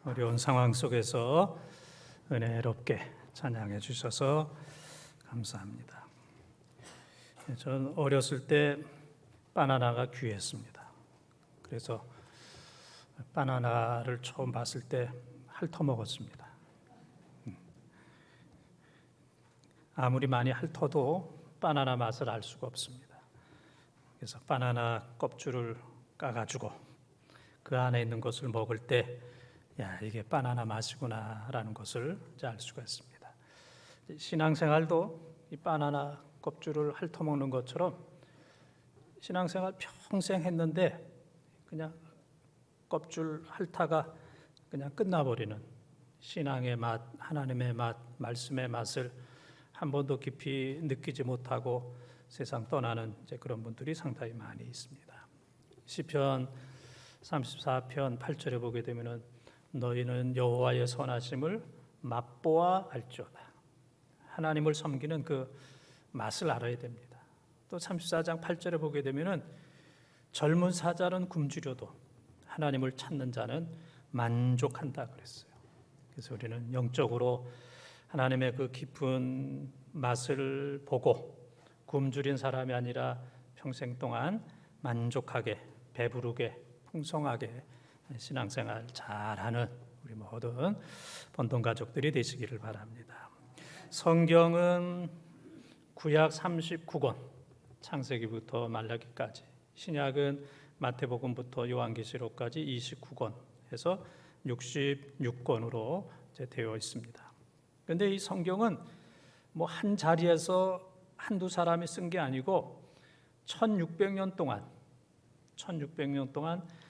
어려운 상황 속에서 은혜롭게 찬양해 주셔서 감사합니다. 저는 어렸을 때 바나나가 귀했습니다. 그래서 바나나를 처음 봤을 때 핥아먹었습니다. 아무리 많이 핥아도 바나나 맛을 알 수가 없습니다. 그래서 바나나 껍질을 까가지고 그 안에 있는 것을 먹을 때 이게 바나나 맛이구나라는 것을 알 수가 있습니다. 신앙생활도 이 바나나 껍질을 핥아먹는 것처럼 신앙생활 평생 했는데 그냥 껍질 핥다가 그냥 끝나버리는 신앙의 맛, 하나님의 맛, 말씀의 맛을 한 번도 깊이 느끼지 못하고 세상 떠나는 그런 분들이 상당히 많이 있습니다. 시편 34편 8절에 보게 되면은 너희는 여호와의 선하심을 맛보아 알지어다. 하나님을 섬기는 그 맛을 알아야 됩니다. 또 34장 8절에 보게 되면은 젊은 사자는 굶주려도 하나님을 찾는 자는 만족한다 그랬어요. 그래서 우리는 영적으로 하나님의 그 깊은 맛을 보고 굶주린 사람이 아니라 평생 동안 만족하게, 배부르게, 풍성하게 신앙생활 잘하는 우리 모든 본동 가족들이 되시기를 바랍니다. 성경은 구약 39권, 창세기부터 말라기까지, 신약은 마태복음부터 요한계시록까지 29권 해서 66권으로 되어 있습니다. 그런데 이 성경은 한 자리에서 한두 사람이 쓴 게 아니고 1600년 동안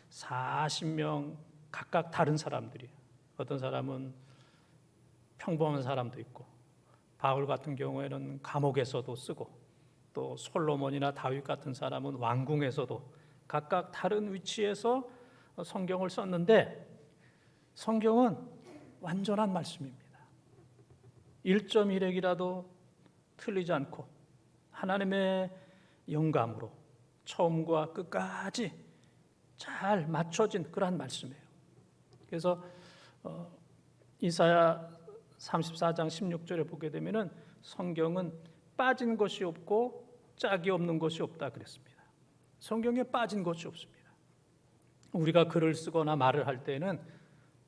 40명 각각 다른 사람들이, 어떤 사람은 평범한 사람도 있고 바울 같은 경우에는 감옥에서도 쓰고 또 솔로몬이나 다윗 같은 사람은 왕궁에서도 각각 다른 위치에서 성경을 썼는데 성경은 완전한 말씀입니다. 1.1핵이라도 틀리지 않고 하나님의 영감으로 처음과 끝까지 잘 맞춰진 그러한 말씀이에요. 그래서 이사야 34장 16절에 보게 되면은 성경은 빠진 것이 없고 짝이 없는 것이 없다 그랬습니다. 성경에 빠진 것이 없습니다. 우리가 글을 쓰거나 말을 할 때는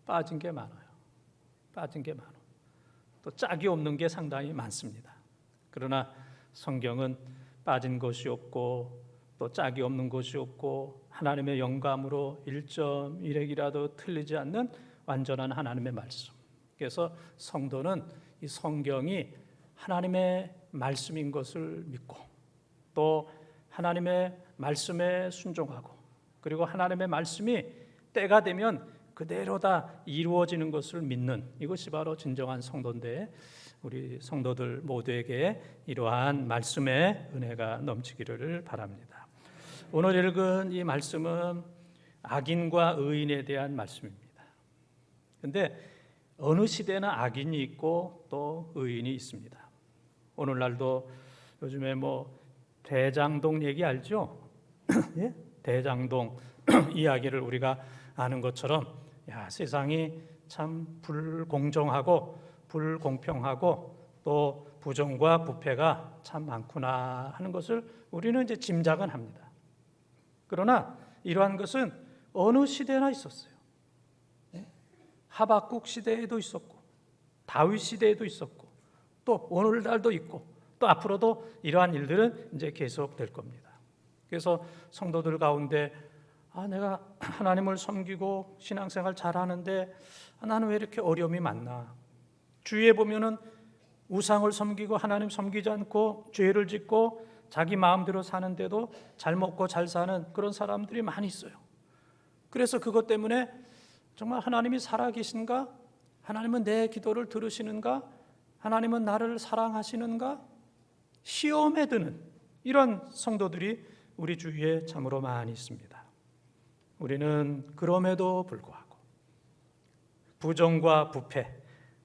빠진 게 많아요. 빠진 게 많아. 또 짝이 없는 게 상당히 많습니다. 그러나 성경은 빠진 것이 없고 또 짝이 없는 것이 없고 하나님의 영감으로 1.1핵이라도 틀리지 않는 완전한 하나님의 말씀. 그래서 성도는 이 성경이 하나님의 말씀인 것을 믿고 또 하나님의 말씀에 순종하고 그리고 하나님의 말씀이 때가 되면 그대로 다 이루어지는 것을 믿는, 이것이 바로 진정한 성도인데 우리 성도들 모두에게 이러한 말씀의 은혜가 넘치기를 바랍니다. 오늘 읽은 이 말씀은 악인과 의인에 대한 말씀입니다. 그런데 어느 시대나 악인이 있고 또 의인이 있습니다. 오늘날도 요즘에 대장동 얘기 알죠? 예? 대장동 이야기를 우리가 아는 것처럼 세상이 참 불공정하고 불공평하고 또 부정과 부패가 참 많구나 하는 것을 우리는 짐작은 합니다. 그러나 이러한 것은 어느 시대나 있었어요. 하박국 시대에도 있었고 다윗 시대에도 있었고 또 오늘날도 있고 또 앞으로도 이러한 일들은 계속될 겁니다. 그래서 성도들 가운데 내가 하나님을 섬기고 신앙생활 잘하는데 나는 왜 이렇게 어려움이 많나? 주위에 보면은 우상을 섬기고 하나님 섬기지 않고 죄를 짓고 자기 마음대로 사는데도 잘 먹고 잘 사는 그런 사람들이 많이 있어요. 그래서 그것 때문에 정말 하나님이 살아계신가? 하나님은 내 기도를 들으시는가? 하나님은 나를 사랑하시는가? 시험에 드는 이런 성도들이 우리 주위에 참으로 많이 있습니다. 우리는 그럼에도 불구하고 부정과 부패,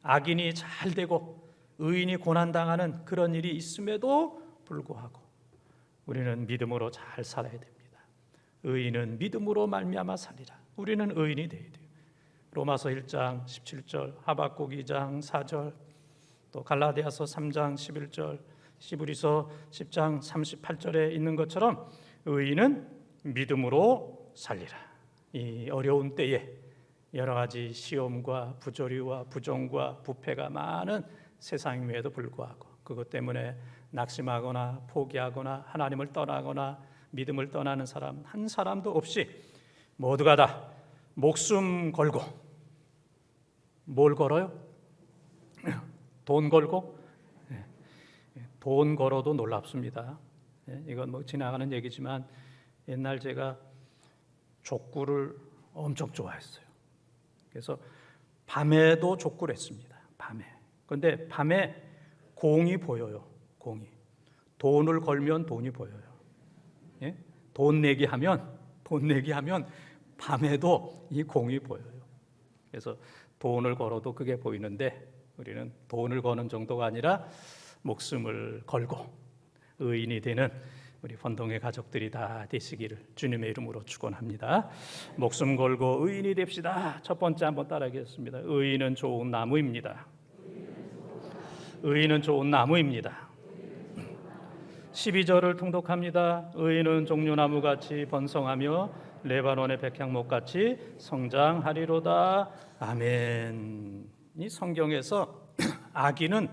악인이 잘 되고 의인이 고난당하는 그런 일이 있음에도 불구하고 우리는 믿음으로 잘 살아야 됩니다. 의인은 믿음으로 말미암아 살리라. 우리는 의인이 되어야 돼요. 로마서 1장 17절, 하박국 2장 4절, 또 갈라디아서 3장 11절, 시브리서 10장 38절에 있는 것처럼 의인은 믿음으로 살리라. 이 어려운 때에 여러 가지 시험과 부조리와 부정과 부패가 많은 세상임에도 불구하고 그것 때문에 낙심하거나 포기하거나 하나님을 떠나거나 믿음을 떠나는 사람 한 사람도 없이 모두가 다 목숨 걸고, 뭘 걸어요? 돈 걸고? 돈 걸어도 놀랍습니다. 이건 뭐 지나가는 얘기지만 옛날 제가 족구를 엄청 좋아했어요. 그래서 밤에도 족구를 했습니다. 밤에. 그런데 밤에 공이 보여요. 공이. 돈을 걸면 돈이 보여요. 예? 돈 내기 하면 밤에도 이 공이 보여요. 그래서 돈을 걸어도 그게 보이는데 우리는 돈을 거는 정도가 아니라 목숨을 걸고 의인이 되는 우리 헌동의 가족들이 다 되시기를 주님의 이름으로 축원합니다. 목숨 걸고 의인이 됩시다. 첫 번째 한번 따라하겠습니다. 의인은 좋은 나무입니다. 의인은 좋은 나무입니다. 12절을 통독합니다. 의인은 종려나무같이 번성하며 레바논의 백향목같이 성장하리로다. 아멘. 이 성경에서 아기는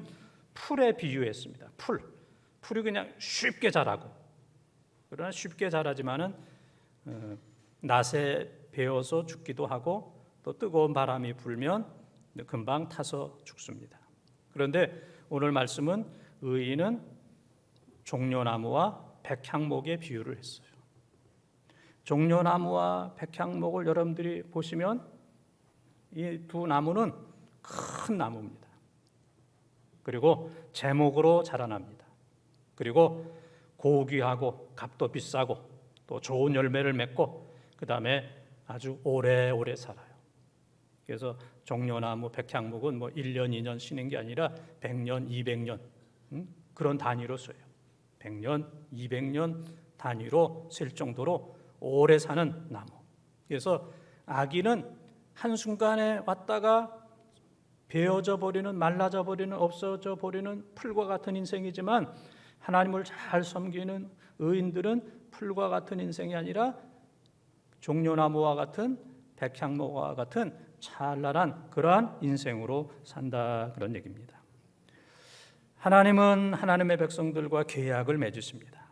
풀에 비유했습니다. 풀이 그냥 쉽게 자라고, 그러나 쉽게 자라지만은 낫에 베어서 죽기도 하고 또 뜨거운 바람이 불면 금방 타서 죽습니다. 그런데 오늘 말씀은 의인은 종려나무와 백향목의 비유를 했어요. 종려나무와 백향목을 여러분들이 보시면 이 두 나무는 큰 나무입니다. 그리고 제목으로 자라납니다. 그리고 고귀하고 값도 비싸고 또 좋은 열매를 맺고 그 다음에 아주 오래오래 살아요. 그래서 종려나무, 백향목은 뭐 1년, 2년 쉬는 게 아니라 100년, 200년 그런 단위로 써요. 100년, 200년 단위로 쓸 정도로 오래 사는 나무. 그래서 아기는 한순간에 왔다가 베어져 버리는, 말라져 버리는, 없어져 버리는 풀과 같은 인생이지만 하나님을 잘 섬기는 의인들은 풀과 같은 인생이 아니라 종려나무와 같은 백향목과 같은 찬란한 그러한 인생으로 산다, 그런 얘기입니다. 하나님은 하나님의 백성들과 계약을 맺으십니다.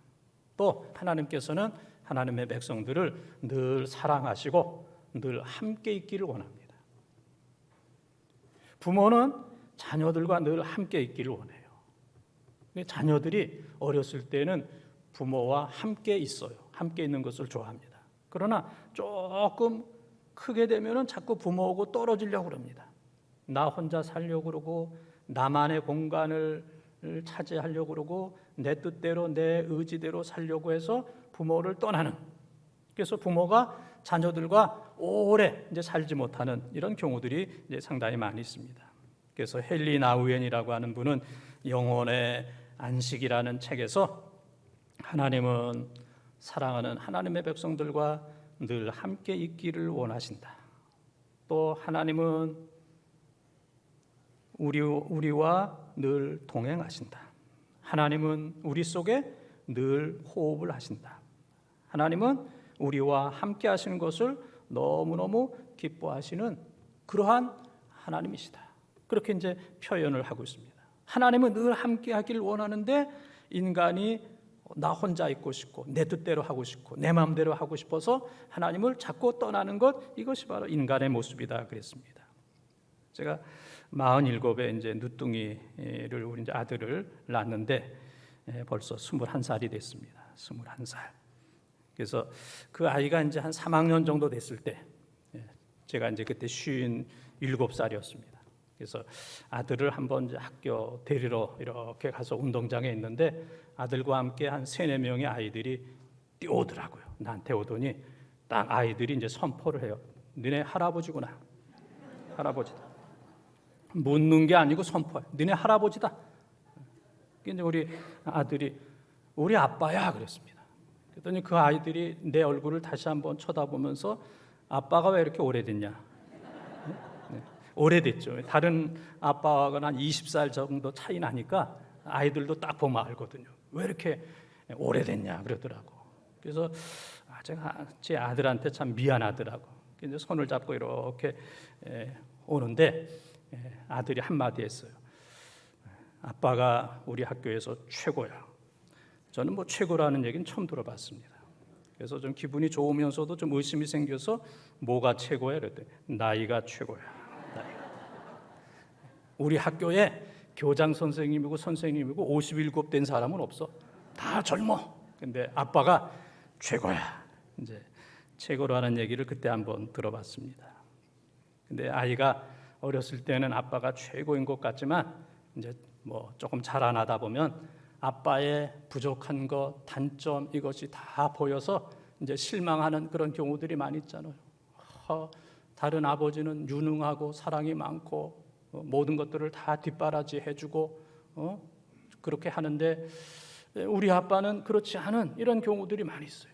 또 하나님께서는 하나님의 백성들을 늘 사랑하시고 늘 함께 있기를 원합니다. 부모는 자녀들과 늘 함께 있기를 원해요. 자녀들이 어렸을 때는 부모와 함께 있어요. 함께 있는 것을 좋아합니다. 그러나 조금 크게 되면은 자꾸 부모하고 떨어지려고 그럽니다. 나 혼자 살려고 그러고 나만의 공간을 차지하려고 그러고 내 뜻대로 내 의지대로 살려고 해서 부모를 떠나는, 그래서 부모가 자녀들과 오래 이제 살지 못하는 이런 경우들이 이제 상당히 많이 있습니다. 그래서 헨리 나우엔이라고 하는 분은 영혼의 안식이라는 책에서 하나님은 사랑하는 하나님의 백성들과 늘 함께 있기를 원하신다. 또 하나님은 우리와 늘 동행하신다. 하나님은 우리 속에 늘 호흡을 하신다. 하나님은 우리와 함께 하시는 것을 너무너무 기뻐하시는 그러한 하나님이시다. 그렇게 이제 표현을 하고 있습니다. 하나님은 늘 함께 하기를 원하는데 인간이 나 혼자 있고 싶고 내 뜻대로 하고 싶고 내 마음대로 하고 싶어서 하나님을 자꾸 떠나는 것, 이것이 바로 인간의 모습이다 그랬습니다. 제가 47에 이제 누뚱이를 우리 이제 아들을 낳았는데 벌써 21살이 됐습니다. 21살. 그래서 그 아이가 이제 한 3학년 정도 됐을 때 제가 이제 그때 57살이었습니다. 그래서 아들을 한번 이제 학교 데리러 이렇게 가서 운동장에 있는데 아들과 함께 한 3-4명의 아이들이 뛰어오더라고요. 나한테 오더니 딱 아이들이 이제 선포를 해요. 너네 할아버지구나. 할아버지다. 묻는 게 아니고 선포해. 너네 할아버지다. 근데 우리 아들이 우리 아빠야 그랬습니다. 그랬더니 그 아이들이 내 얼굴을 다시 한번 쳐다보면서 아빠가 왜 이렇게 오래됐냐? 오래됐죠. 다른 아빠하고는 한 20살 정도 차이 나니까 아이들도 딱 보면 알거든요. 왜 이렇게 오래됐냐 그러더라고. 그래서 제가 제 아들한테 참 미안하더라고. 이제 손을 잡고 이렇게 오는데 아들이 한마디 했어요. 아빠가 우리 학교에서 최고야. 저는 뭐 최고라는 얘기는 처음 들어봤습니다. 그래서 좀 기분이 좋으면서도 좀 의심이 생겨서 뭐가 최고야? 그랬더니 나이가 최고야. 나이가. 우리 학교에 교장 선생님이고 선생님이고 57된 사람은 없어. 다 젊어. 근데 아빠가 최고야. 이제 최고라는 얘기를 그때 한번 들어봤습니다. 근데 아이가 어렸을 때는 아빠가 최고인 것 같지만 이제 뭐 조금 자라나다 보면 아빠의 부족한 것, 단점 이것이 다 보여서 이제 실망하는 그런 경우들이 많이 있잖아요. 다른 아버지는 유능하고 사랑이 많고 모든 것들을 다 뒷바라지 해주고 그렇게 하는데 우리 아빠는 그렇지 않은 이런 경우들이 많이 있어요.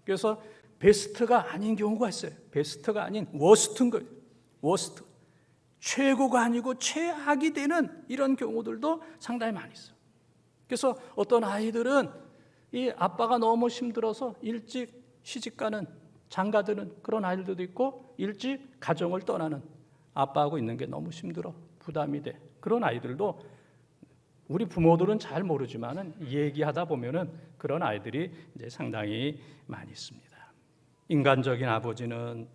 그래서 베스트가 아닌 경우가 있어요. 베스트가 아닌 워스트인 거예요. 워스트. 최고가 아니고 최악이 되는 이런 경우들도 상당히 많이 있어요. 그래서 어떤 아이들은 이 아빠가 너무 힘들어서 일찍 시집가는 장가드는 그런 아이들도 있고 일찍 가정을 떠나는 아빠하고 있는 게 너무 힘들어 부담이 돼 그런 아이들도 우리 부모들은 잘 모르지만은 얘기하다 보면은 그런 아이들이 이제 상당히 많이 있습니다. 인간적인 아버지는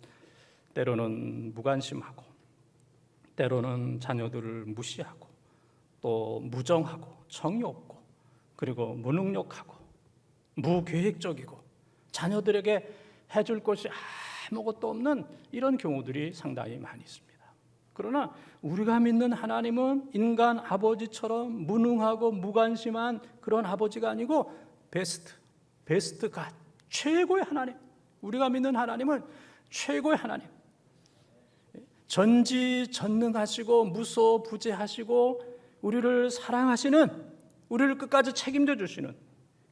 때로는 무관심하고 때로는 자녀들을 무시하고 또 무정하고 정이 없고 그리고 무능력하고 무계획적이고 자녀들에게 해줄 것이 아무것도 없는 이런 경우들이 상당히 많이 있습니다. 그러나 우리가 믿는 하나님은 인간 아버지처럼 무능하고 무관심한 그런 아버지가 아니고 베스트 갓, 최고의 하나님. 우리가 믿는 하나님은 최고의 하나님. 전지전능하시고 무소부재하시고 우리를 사랑하시는, 우리를 끝까지 책임져 주시는.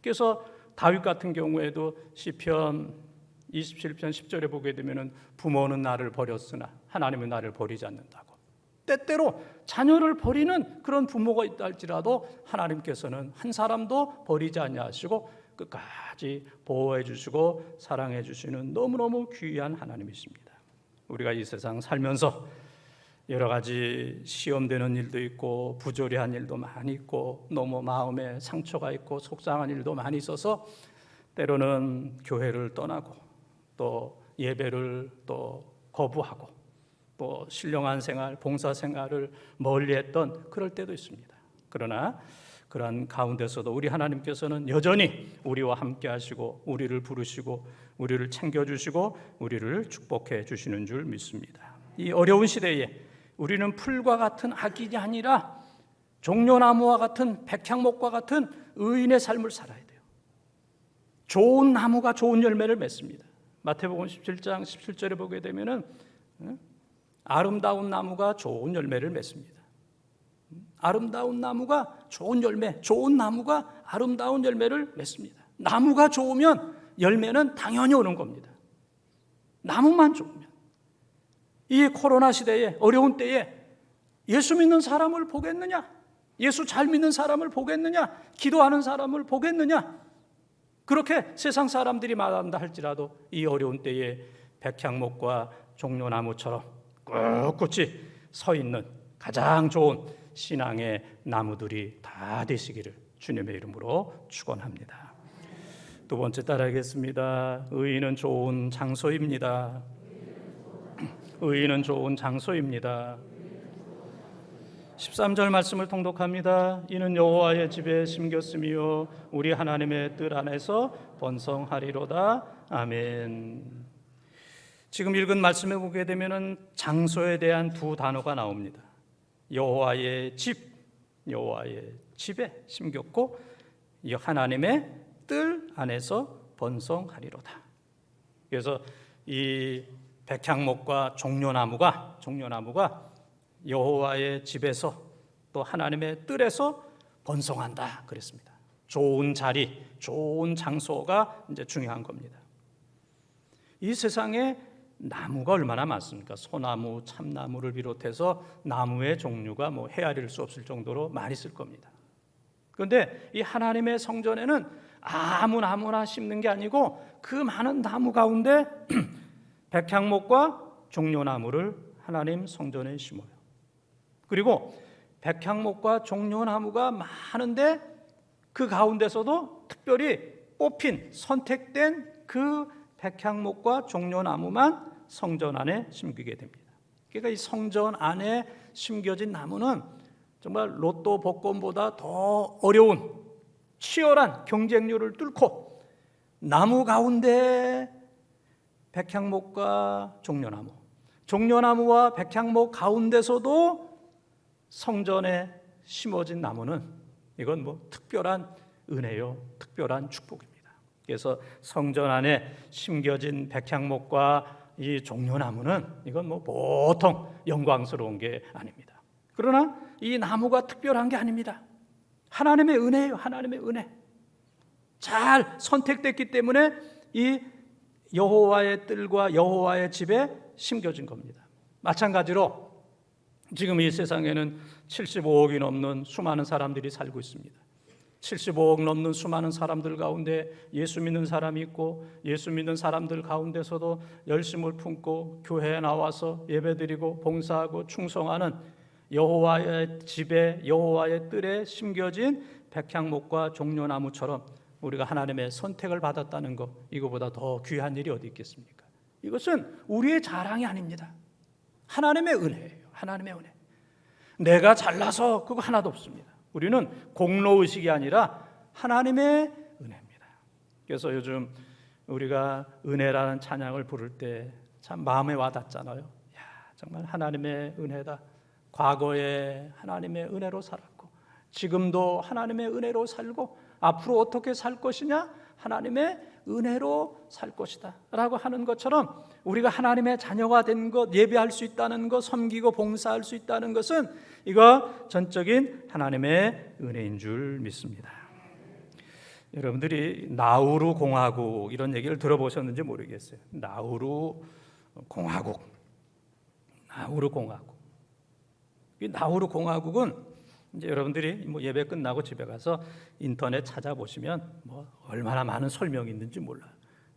그래서 다윗 같은 경우에도 시편 27편 10절에 보게 되면은 부모는 나를 버렸으나 하나님은 나를 버리지 않는다고. 때때로 자녀를 버리는 그런 부모가 있다 할지라도 하나님께서는 한 사람도 버리지 아니하시고 끝까지 보호해 주시고 사랑해 주시는 너무너무 귀한 하나님이십니다. 우리가 이 세상 살면서 여러 가지 시험되는 일도 있고 부조리한 일도 많이 있고 너무 마음에 상처가 있고 속상한 일도 많이 있어서 때로는 교회를 떠나고 또 예배를 또 거부하고 또 신령한 생활, 봉사 생활을 멀리했던 그럴 때도 있습니다. 그러나 그러한 가운데서도 우리 하나님께서는 여전히 우리와 함께 하시고 우리를 부르시고 우리를 챙겨주시고 우리를 축복해 주시는 줄 믿습니다. 이 어려운 시대에 우리는 풀과 같은 악인이 아니라 종려나무와 같은 백향목과 같은 의인의 삶을 살아야 돼요. 좋은 나무가 좋은 열매를 맺습니다. 마태복음 17장 17절에 보게 되면은 아름다운 나무가 좋은 열매를 맺습니다. 아름다운 나무가 좋은 열매, 좋은 나무가 아름다운 열매를 맺습니다. 나무가 좋으면 열매는 당연히 오는 겁니다. 나무만 좋으면. 이 코로나 시대에 어려운 때에 예수 믿는 사람을 보겠느냐? 예수 잘 믿는 사람을 보겠느냐? 기도하는 사람을 보겠느냐? 그렇게 세상 사람들이 말한다 할지라도 이 어려운 때에 백향목과 종려나무처럼 꿋꿋이 서 있는 가장 좋은 신앙의 나무들이 다 되시기를 주님의 이름으로 축원합니다. 두 번째 따라하겠습니다. 의인은 좋은 장소입니다. 의인은 좋은 장소입니다. 13절 말씀을 통독합니다. 이는 여호와의 집에 심겼으며 우리 하나님의 뜰 안에서 번성하리로다. 아멘. 지금 읽은 말씀에 보게 되면은 장소에 대한 두 단어가 나옵니다. 여호와의 집, 여호와의 집에 심겼고 이 하나님의 뜰 안에서 번성하리로다. 그래서 이 백향목과 종려나무가 여호와의 집에서 또 하나님의 뜰에서 번성한다 그랬습니다. 좋은 자리, 좋은 장소가 이제 중요한 겁니다. 이 세상에 나무가 얼마나 많습니까? 소나무, 참나무를 비롯해서 나무의 종류가 뭐 헤아릴 수 없을 정도로 많이 쓸 겁니다. 그런데 이 하나님의 성전에는 아무 나무나 심는 게 아니고 그 많은 나무 가운데 백향목과 종려나무를 하나님 성전에 심어요. 그리고 백향목과 종려나무가 많은데 그 가운데서도 특별히 뽑힌 선택된 그 백향목과 종려나무만 성전 안에 심기게 됩니다. 그러니까 이 성전 안에 심겨진 나무는 정말 로또 복권보다 더 어려운 치열한 경쟁률을 뚫고 나무 가운데 백향목과 종려나무, 종려나무와 백향목 가운데서도 성전에 심어진 나무는 이건 뭐 특별한 은혜요, 특별한 축복입니다. 그래서 성전 안에 심겨진 백향목과 이 종려나무는 이건 뭐 보통 영광스러운 게 아닙니다. 그러나 이 나무가 특별한 게 아닙니다. 하나님의 은혜예요. 하나님의 은혜. 잘 선택됐기 때문에 이 여호와의 뜰과 여호와의 집에 심겨진 겁니다. 마찬가지로 지금 이 세상에는 75억이 넘는 수많은 사람들이 살고 있습니다. 75억 넘는 수많은 사람들 가운데 예수 믿는 사람이 있고 예수 믿는 사람들 가운데서도 열심을 품고 교회에 나와서 예배드리고 봉사하고 충성하는 여호와의 집에 여호와의 뜰에 심겨진 백향목과 종려나무처럼 우리가 하나님의 선택을 받았다는 것, 이거보다 더 귀한 일이 어디 있겠습니까? 이것은 우리의 자랑이 아닙니다. 하나님의 은혜예요. 하나님의 은혜. 내가 잘나서 그거 하나도 없습니다. 우리는 공로의식이 아니라 하나님의 은혜입니다. 그래서 요즘 우리가 은혜라는 찬양을 부를 때 참 마음에 와닿잖아요. 야, 정말 하나님의 은혜다. 과거에 하나님의 은혜로 살았고 지금도 하나님의 은혜로 살고 앞으로 어떻게 살 것이냐? 하나님의 은혜로 살 것이다 라고 하는 것처럼 우리가 하나님의 자녀가 된 것, 예배할 수 있다는 것, 섬기고 봉사할 수 있다는 것은 이거 전적인 하나님의 은혜인 줄 믿습니다. 여러분들이 나우루 공화국 이런 얘기를 들어보셨는지 모르겠어요. 나우루 공화국. 이 나우루 공화국은 이제 여러분들이 뭐 예배 끝나고 집에 가서 인터넷 찾아보시면 뭐 얼마나 많은 설명이 있는지 몰라요.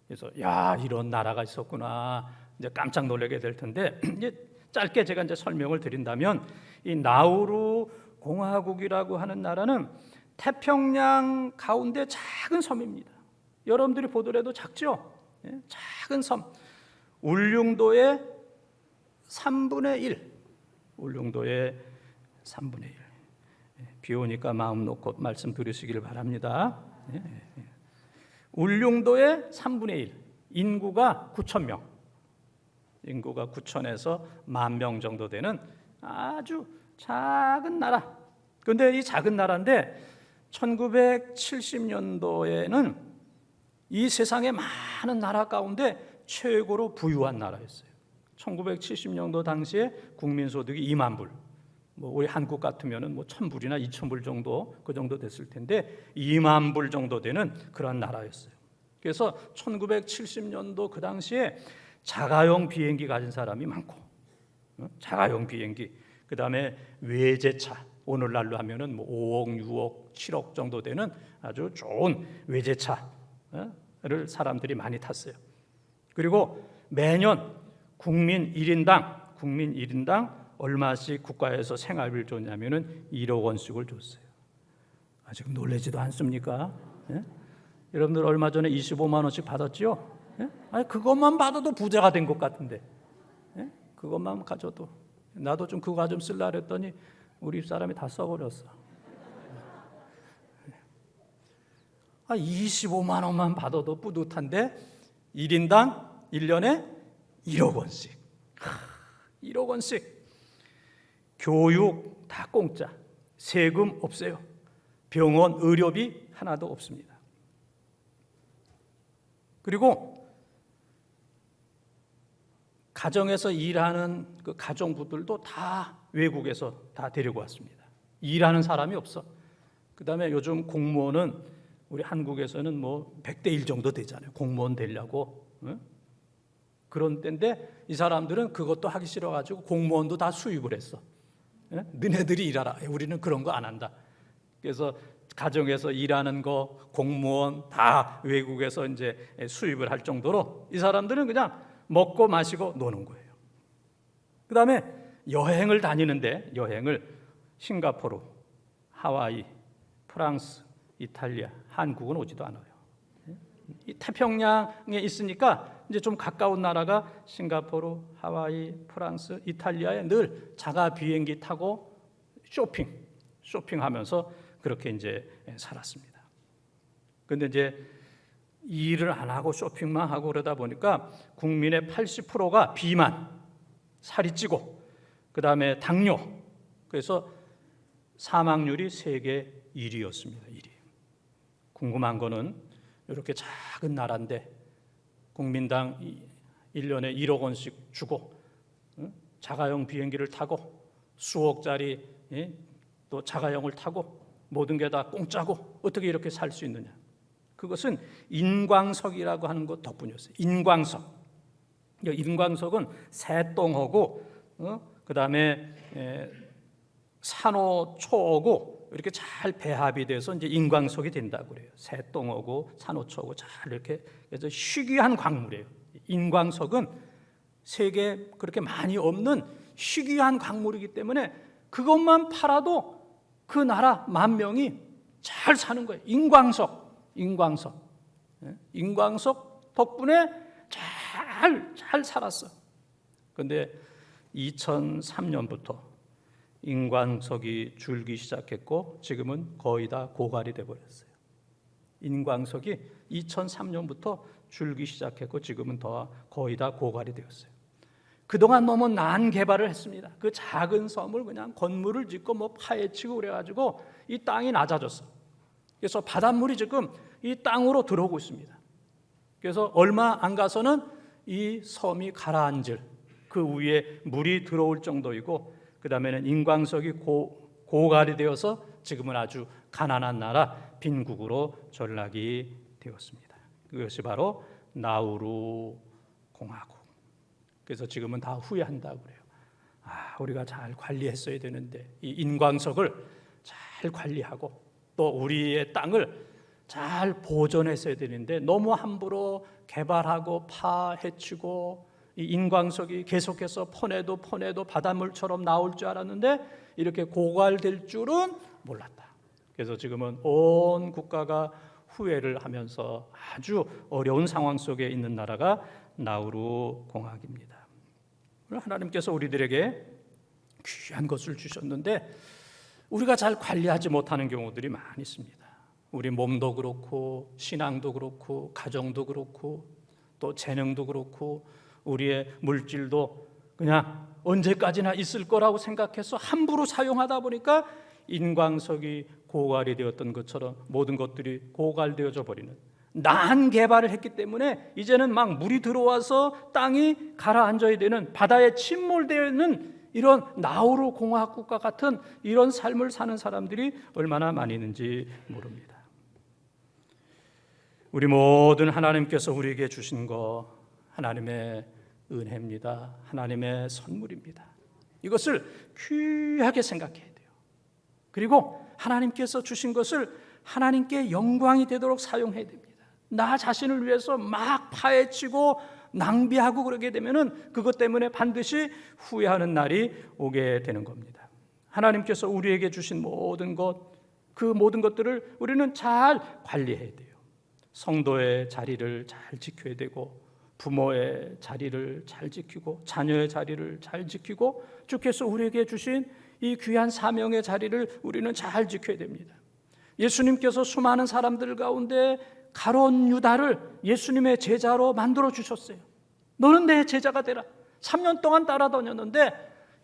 그래서 야, 이런 나라가 있었구나 이제 깜짝 놀라게 될 텐데 이제 짧게 제가 이제 설명을 드린다면 이 나우루 공화국이라고 하는 나라는 태평양 가운데 작은 섬입니다. 여러분들이 보더라도 작죠? 작은 섬. 울릉도의 3분의 1. 울릉도의 3분의 1. 비 오니까 마음 놓고 말씀 들으시길 바랍니다. 울릉도의 3분의 1. 인구가 9,000명. 인구가 9,000에서 10,000명 정도 되는 아주 작은 나라. 그런데 이 작은 나라인데 1970년도에는 이 세상의 많은 나라 가운데 최고로 부유한 나라였어요. 1970년도 당시에 국민소득이 2만 불. 뭐 우리 한국 같으면은 뭐 1,000불이나 2,000불 정도 그 정도 됐을 텐데 2만 불 정도 되는 그런 나라였어요. 그래서 1970년도 그 당시에 자가용 비행기 가진 사람이 많고, 자가용 비행기, 그 다음에 외제차, 오늘날로 하면은 뭐 5억, 6억, 7억 정도 되는 아주 좋은 외제차를 사람들이 많이 탔어요. 그리고 매년 국민 1인당 얼마씩 국가에서 생활비를 줬냐면은 1억 원씩을 줬어요. 아직 놀라지도 않습니까? 예? 여러분들 얼마 전에 25만 원씩 받았죠? 예? 아니 그것만 받아도 부자가 된 것 같은데, 예? 그것만 가져도 나도 좀 그거 좀 쓸라 그랬더니 우리 집사람이 다 써버렸어. 25만 원만 받아도 뿌듯한데 1인당 1년에 1억 원씩. 1억 원씩. 교육 다 공짜. 세금 없어요. 병원 의료비 하나도 없습니다. 그리고 가정에서 일하는 그 가정부들도 다 외국에서 다 데리고 왔습니다. 일하는 사람이 없어. 그 다음에 요즘 공무원은 우리 한국에서는 뭐 100대 1 정도 되잖아요. 공무원 되려고. 그런 때인데 이 사람들은 그것도 하기 싫어가지고 공무원도 다 수입을 했어. 예? 너네들이 일하라. 우리는 그런 거 안 한다. 그래서 가정에서 일하는 거, 공무원 다 외국에서 이제 수입을 할 정도로 이 사람들은 그냥 먹고 마시고 노는 거예요. 그 다음에 여행을 다니는데 여행을 싱가포르, 하와이, 프랑스, 이탈리아, 한국은 오지도 않아요. 이 태평양에 있으니까 이제 좀 가까운 나라가 싱가포르, 하와이, 프랑스, 이탈리아에 늘 자가 비행기 타고 쇼핑하면서 그렇게 이제 살았습니다. 그런데 이제 일을 안 하고 쇼핑만 하고 그러다 보니까 국민의 80%가 비만, 살이 찌고 그 다음에 당뇨, 그래서 사망률이 세계 1위였습니다. 1위. 궁금한 거는 이렇게 작은 나라인데 국민당 1년에 1억 원씩 주고 자가용 비행기를 타고 수억짜리 또 자가용을 타고 모든 게 다 공짜고 어떻게 이렇게 살 수 있느냐. 그것은 인광석이라고 하는 것 덕분이었어요. 인광석은 새똥하고 그 다음에 산호초하고 이렇게 잘 배합이 돼서 이제 인광석이 된다고 그래요. 새똥하고 산호초하고 잘 이렇게 그래서 희귀한 광물이에요. 인광석은 세계에 그렇게 많이 없는 희귀한 광물이기 때문에 그것만 팔아도 그 나라 만 명이 잘 사는 거예요. 인광석 덕분에 잘 살았어. 그런데 2003년부터 인광석이 줄기 시작했고 지금은 거의 다 고갈이 돼버렸어요. 인광석이 2003년부터 줄기 시작했고 지금은 거의 다 고갈이 되었어요. 그동안 너무 난개발을 했습니다. 그 작은 섬을 그냥 건물을 짓고 뭐 파헤치고 그래가지고 이 땅이 낮아졌어. 그래서 바닷물이 지금 이 땅으로 들어오고 있습니다. 그래서 얼마 안 가서는 이 섬이 가라앉을 그 위에 물이 들어올 정도이고 그 다음에는 인광석이 고갈이 되어서 지금은 아주 가난한 나라 빈국으로 전락이 되었습니다. 그것이 바로 나우루 공화국. 그래서 지금은 다 후회한다고 그래요. 우리가 잘 관리했어야 되는데 이 인광석을 잘 관리하고 또 우리의 땅을 잘 보존했어야 되는데 너무 함부로 개발하고 파헤치고 이 인광석이 계속해서 퍼내도 바닷물처럼 나올 줄 알았는데 이렇게 고갈될 줄은 몰랐다. 그래서 지금은 온 국가가 후회를 하면서 아주 어려운 상황 속에 있는 나라가 나우루 공화국입니다. 하나님께서 우리들에게 귀한 것을 주셨는데 우리가 잘 관리하지 못하는 경우들이 많이 있습니다. 우리 몸도 그렇고 신앙도 그렇고 가정도 그렇고 또 재능도 그렇고 우리의 물질도 그냥 언제까지나 있을 거라고 생각해서 함부로 사용하다 보니까 인광석이 고갈이 되었던 것처럼 모든 것들이 고갈되어져 버리는 난개발을 했기 때문에 이제는 막 물이 들어와서 땅이 가라앉아야 되는 바다에 침몰되어 있는 이런 나우루 공화국과 같은 이런 삶을 사는 사람들이 얼마나 많이 있는지 모릅니다. 우리 모든 하나님께서 우리에게 주신 거 하나님의 은혜입니다. 하나님의 선물입니다. 이것을 귀하게 생각해야 돼요. 그리고 하나님께서 주신 것을 하나님께 영광이 되도록 사용해야 됩니다. 나 자신을 위해서 막 파헤치고 낭비하고 그러게 되면은 그것 때문에 반드시 후회하는 날이 오게 되는 겁니다. 하나님께서 우리에게 주신 모든 것, 그 모든 것들을 우리는 잘 관리해야 돼요. 성도의 자리를 잘 지켜야 되고 부모의 자리를 잘 지키고 자녀의 자리를 잘 지키고 주께서 우리에게 주신 이 귀한 사명의 자리를 우리는 잘 지켜야 됩니다. 예수님께서 수많은 사람들 가운데 가룟 유다를 예수님의 제자로 만들어 주셨어요. 너는 내 제자가 되라. 3년 동안 따라다녔는데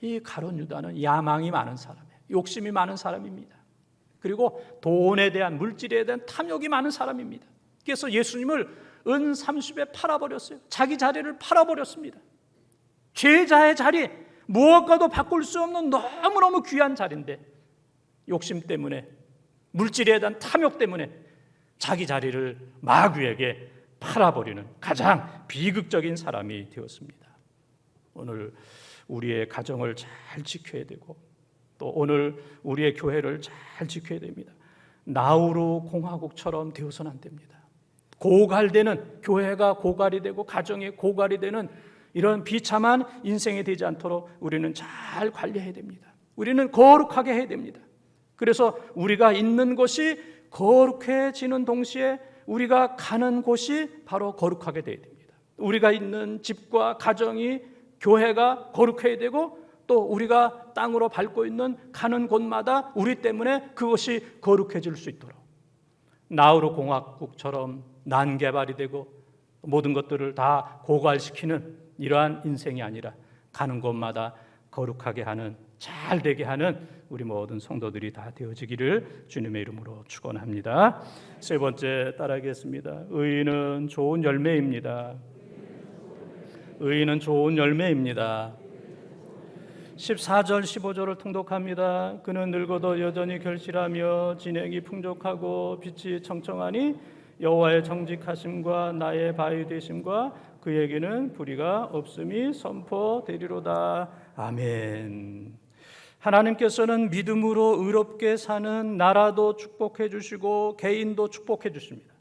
이 가룟 유다는 야망이 많은 사람이에요. 욕심이 많은 사람입니다. 그리고 돈에 대한 물질에 대한 탐욕이 많은 사람입니다. 그래서 예수님을 은 30에 팔아버렸어요. 자기 자리를 팔아버렸습니다. 제자의 자리, 무엇과도 바꿀 수 없는 너무너무 귀한 자리인데 욕심 때문에 물질에 대한 탐욕 때문에 자기 자리를 마귀에게 팔아버리는 가장 비극적인 사람이 되었습니다. 오늘 우리의 가정을 잘 지켜야 되고 또 오늘 우리의 교회를 잘 지켜야 됩니다. 나우루 공화국처럼 되어서는 안 됩니다. 고갈되는, 교회가 고갈이 되고 가정이 고갈이 되는 이런 비참한 인생이 되지 않도록 우리는 잘 관리해야 됩니다. 우리는 거룩하게 해야 됩니다. 그래서 우리가 있는 곳이 거룩해지는 동시에 우리가 가는 곳이 바로 거룩하게 되어야 됩니다. 우리가 있는 집과 가정이, 교회가 거룩해야 되고 또 우리가 땅으로 밟고 있는 가는 곳마다 우리 때문에 그것이 거룩해질 수 있도록 나우루 공화국처럼 난개발이 되고 모든 것들을 다 고갈시키는 이러한 인생이 아니라 가는 곳마다 거룩하게 하는, 잘 되게 하는 우리 모든 성도들이 다 되어지기를 주님의 이름으로 축원합니다. 세 번째 따라하겠습니다. 의인은 좋은 열매입니다. 의인은 좋은 열매입니다. 14절 15절을 통독합니다. 그는 늙어도 여전히 결실하며 진액이 풍족하고 빛이 청청하니 여호와의 정직하심과 나의 바위 되심과 그에게는 불의가 없음이 선포되리로다. 아멘. 하나님께서는 믿음으로 의롭게 사는 나라도 축복해 주시고 개인도 축복해 주십니다.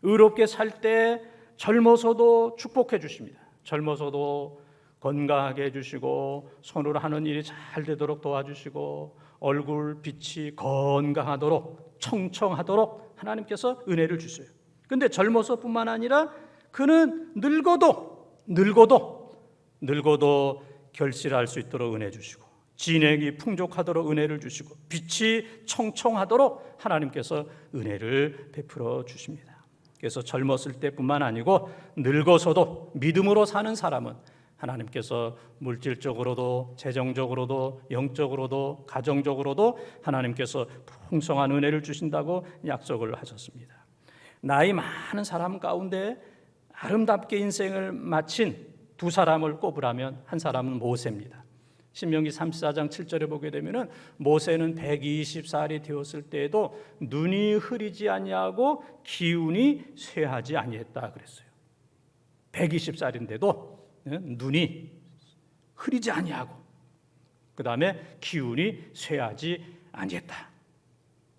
의롭게 살 때 젊어서도 축복해 주십니다. 젊어서도 건강하게 해주시고 손으로 하는 일이 잘 되도록 도와주시고 얼굴 빛이 건강하도록 청청하도록 하나님께서 은혜를 주세요. 그런데 젊어서뿐만 아니라 그는 늙어도 결실할 수 있도록 은혜 주시고 진액이 풍족하도록 은혜를 주시고 빛이 청청하도록 하나님께서 은혜를 베풀어 주십니다. 그래서 젊었을 때뿐만 아니고 늙어서도 믿음으로 사는 사람은 하나님께서 물질적으로도 재정적으로도 영적으로도 가정적으로도 하나님께서 풍성한 은혜를 주신다고 약속을 하셨습니다. 나이 많은 사람 가운데 아름답게 인생을 마친 두 사람을 꼽으라면 한 사람은 모세입니다. 신명기 34장 7절에 보게 되면은 모세는 120살이 되었을 때에도 눈이 흐리지 아니하고 기운이 쇠하지 아니했다 그랬어요. 120살인데도 눈이 흐리지 아니하고 그 다음에 기운이 쇠하지 아니했다.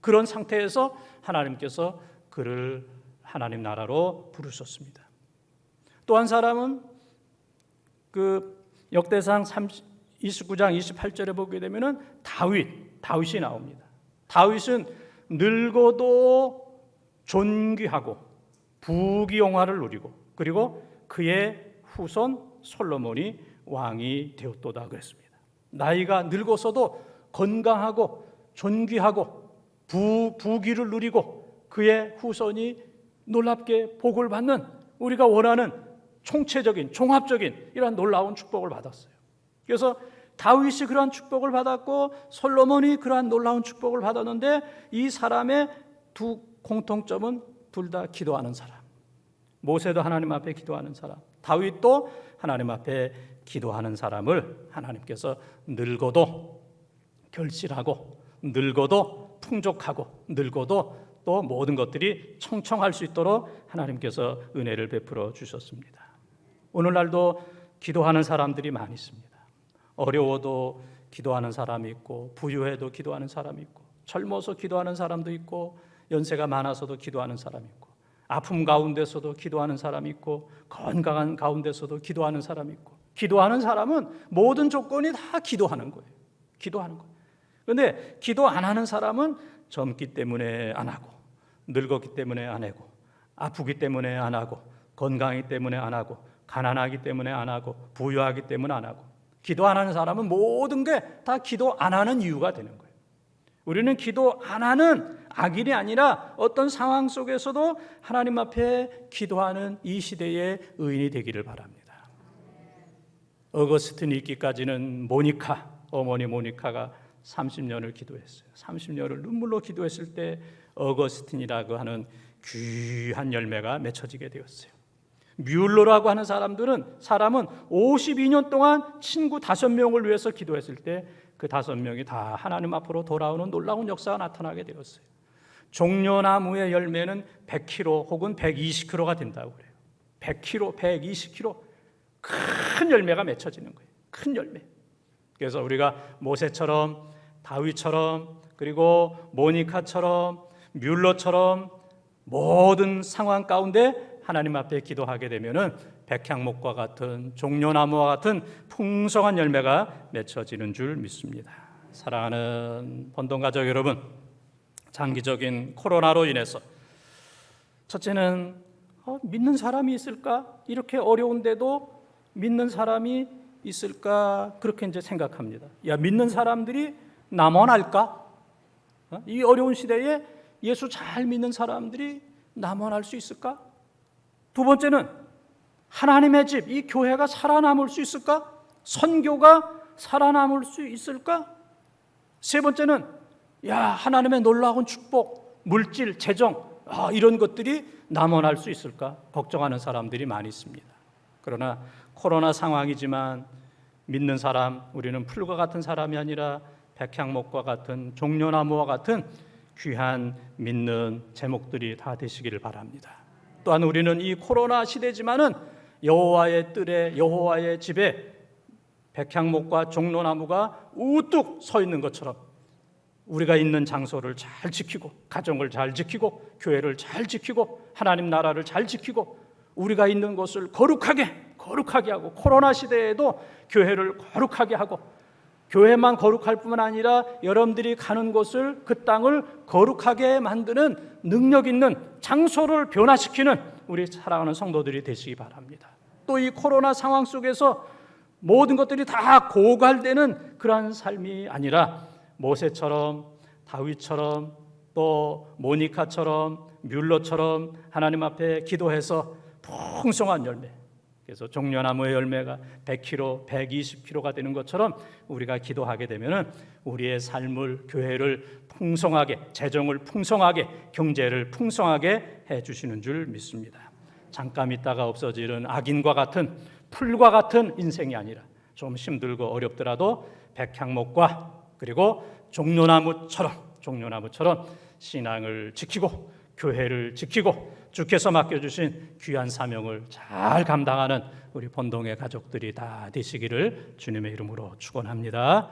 그런 상태에서 하나님께서 그를 하나님 나라로 부르셨습니다. 또 한 사람은 그 역대상 29장 28절에 보게 되면은 다윗이 나옵니다. 다윗은 늙어도 존귀하고 부귀영화를 누리고 그리고 그의 후손 솔로몬이 왕이 되었도다 그랬습니다. 나이가 늙어서도 건강하고 존귀하고 부귀를 누리고 그의 후손이 놀랍게 복을 받는 우리가 원하는 총체적인 종합적인 이러한 놀라운 축복을 받았어요. 그래서 다윗이 그러한 축복을 받았고 솔로몬이 그러한 놀라운 축복을 받았는데 이 사람의 두 공통점은 둘 다 기도하는 사람. 모세도 하나님 앞에 기도하는 사람, 다윗도 하나님 앞에 기도하는 사람을 하나님께서 늙어도 결실하고 늙어도 풍족하고 늙어도 또 모든 것들이 청청할 수 있도록 하나님께서 은혜를 베풀어 주셨습니다. 오늘날도 기도하는 사람들이 많이 있습니다. 어려워도 기도하는 사람이 있고 부유해도 기도하는 사람이 있고 젊어서 기도하는 사람도 있고 연세가 많아서도 기도하는 사람이 있고 아픔 가운데서도 기도하는 사람이 있고 건강한 가운데서도 기도하는 사람이 있고 기도하는 사람은 모든 조건이 다 기도하는 거예요. 기도하는 거예요. 그런데 기도 안 하는 사람은 젊기 때문에 안 하고 늙었기 때문에 안 하고 아프기 때문에 안 하고 건강하기 때문에 안 하고 가난하기 때문에 안 하고 부유하기 때문에 안 하고 기도 안 하는 사람은 모든 게 다 기도 안 하는 이유가 되는 거예요. 우리는 기도 안 하는 악인이 아니라 어떤 상황 속에서도 하나님 앞에 기도하는 이 시대의 의인이 되기를 바랍니다. 어거스틴이 있기까지는 어머니 모니카가 30년을 기도했어요. 30년을 눈물로 기도했을 때 어거스틴이라고 하는 귀한 열매가 맺혀지게 되었어요. 뮬러라고 하는 사람은 52년 동안 친구 5명을 위해서 기도했을 때 그 5명이 다 하나님 앞으로 돌아오는 놀라운 역사가 나타나게 되었어요. 종려나무의 열매는 100kg 혹은 120kg가 된다고 그래요. 100kg, 120kg 큰 열매가 맺혀지는 거예요. 큰 열매. 그래서 우리가 모세처럼, 다윗처럼, 그리고 모니카처럼, 뮬러처럼 모든 상황 가운데 하나님 앞에 기도하게 되면은 백향목과 같은, 종려나무와 같은 풍성한 열매가 맺혀지는 줄 믿습니다. 사랑하는 본동가족 여러분, 장기적인 코로나로 인해서 첫째는 믿는 사람이 있을까? 이렇게 어려운데도 믿는 사람이 있을까? 그렇게 이제 생각합니다. 믿는 사람들이 남원할까? 이 어려운 시대에 예수 잘 믿는 사람들이 남원할 수 있을까? 두 번째는 하나님의 집, 이 교회가 살아남을 수 있을까? 선교가 살아남을 수 있을까? 세 번째는 하나님의 놀라운 축복, 물질, 재정 이런 것들이 남원할 수 있을까? 걱정하는 사람들이 많이 있습니다. 그러나 코로나 상황이지만 믿는 사람, 우리는 풀과 같은 사람이 아니라 백향목과 같은, 종려나무와 같은 귀한 믿는 제목들이 다 되시기를 바랍니다. 또한 우리는 이 코로나 시대지만은 여호와의 뜰에, 여호와의 집에 백향목과 종려나무가 우뚝 서 있는 것처럼 우리가 있는 장소를 잘 지키고, 가정을 잘 지키고, 교회를 잘 지키고, 하나님 나라를 잘 지키고, 우리가 있는 곳을 거룩하게 하고, 코로나 시대에도 교회를 거룩하게 하고, 교회만 거룩할 뿐만 아니라 여러분들이 가는 곳을, 그 땅을 거룩하게 만드는 능력 있는 장소를 변화시키는 우리 사랑하는 성도들이 되시기 바랍니다. 또 이 코로나 상황 속에서 모든 것들이 다 고갈되는 그러한 삶이 아니라 모세처럼, 다윗처럼, 또 모니카처럼, 뮬러처럼 하나님 앞에 기도해서 풍성한 열매, 그래서 종려나무의 열매가 100kg, 120kg가 되는 것처럼 우리가 기도하게 되면 우리의 삶을, 교회를 풍성하게, 재정을 풍성하게, 경제를 풍성하게 해주시는 줄 믿습니다. 잠깐 있다가 없어지는 악인과 같은, 풀과 같은 인생이 아니라 좀 힘들고 어렵더라도 백향목과 그리고 종려나무처럼 신앙을 지키고 교회를 지키고 주께서 맡겨주신 귀한 사명을 잘 감당하는 우리 본동의 가족들이 다 되시기를 주님의 이름으로 축원합니다.